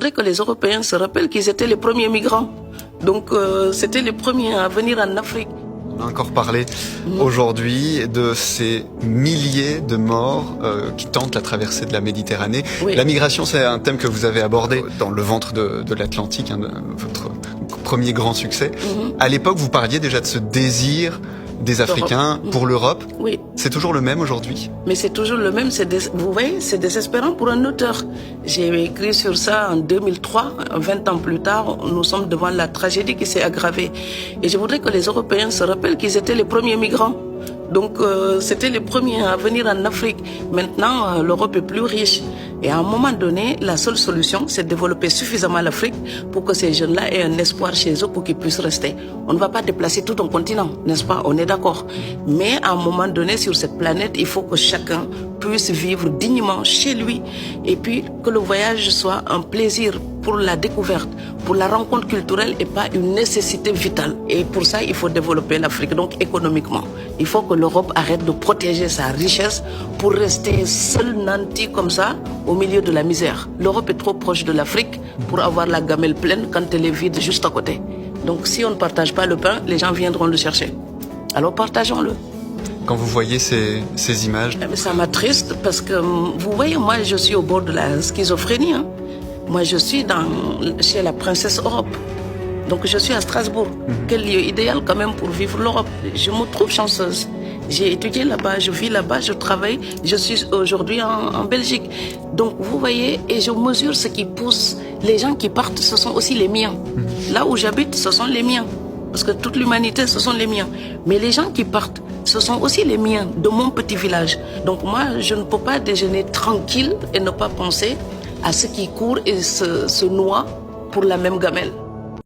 Je voudrais que les Européens se rappellent qu'ils étaient les premiers migrants. Donc c'était les premiers à venir en Afrique. On a encore parlé aujourd'hui de ces milliers de morts qui tentent la traversée de la Méditerranée. Oui. La migration, c'est un thème que vous avez abordé dans Le ventre de l'Atlantique, hein, votre premier grand succès. À l'époque, vous parliez déjà de ce désir des Africains pour l'Europe. Oui. C'est toujours le même aujourd'hui? Mais c'est toujours le même. Vous voyez, c'est désespérant pour un auteur. J'ai écrit sur ça en 2003. 20 ans plus tard, nous sommes devant la tragédie qui s'est aggravée. Et je voudrais que les Européens se rappellent qu'ils étaient les premiers migrants. Donc c'était les premiers à venir en Afrique. Maintenant, l'Europe est plus riche. Et à un moment donné, la seule solution, c'est de développer suffisamment l'Afrique pour que ces jeunes-là aient un espoir chez eux pour qu'ils puissent rester. On ne va pas déplacer tout un continent, n'est-ce pas? On est d'accord. Mais à un moment donné, sur cette planète, il faut que chacun puisse vivre dignement chez lui. Et puis que le voyage soit un plaisir pour la découverte, pour la rencontre culturelle et pas une nécessité vitale. Et pour ça, il faut développer l'Afrique, donc économiquement. Il faut que l'Europe arrête de protéger sa richesse pour rester seule nantie comme ça au milieu de la misère. L'Europe est trop proche de l'Afrique pour avoir la gamelle pleine quand elle est vide juste à côté. Donc si on ne partage pas le pain, les gens viendront le chercher. Alors partageons-le. Quand vous voyez ces images... Ça m'attriste parce que, vous voyez, moi je suis au bord de la schizophrénie. Hein. Moi je suis chez la princesse Europe. Donc je suis à Strasbourg. Quel lieu idéal quand même pour vivre l'Europe. Je me trouve chanceuse. J'ai étudié là-bas, je vis là-bas, je travaille. Je suis aujourd'hui en Belgique. Donc vous voyez, et je mesure ce qui pousse. Les gens qui partent, ce sont aussi les miens. Là où j'habite, ce sont les miens. Parce que toute l'humanité, ce sont les miens. Mais les gens qui partent, ce sont aussi les miens, de mon petit village. Donc moi, je ne peux pas déjeuner tranquille et ne pas penser à ceux qui courent et se noient pour la même gamelle.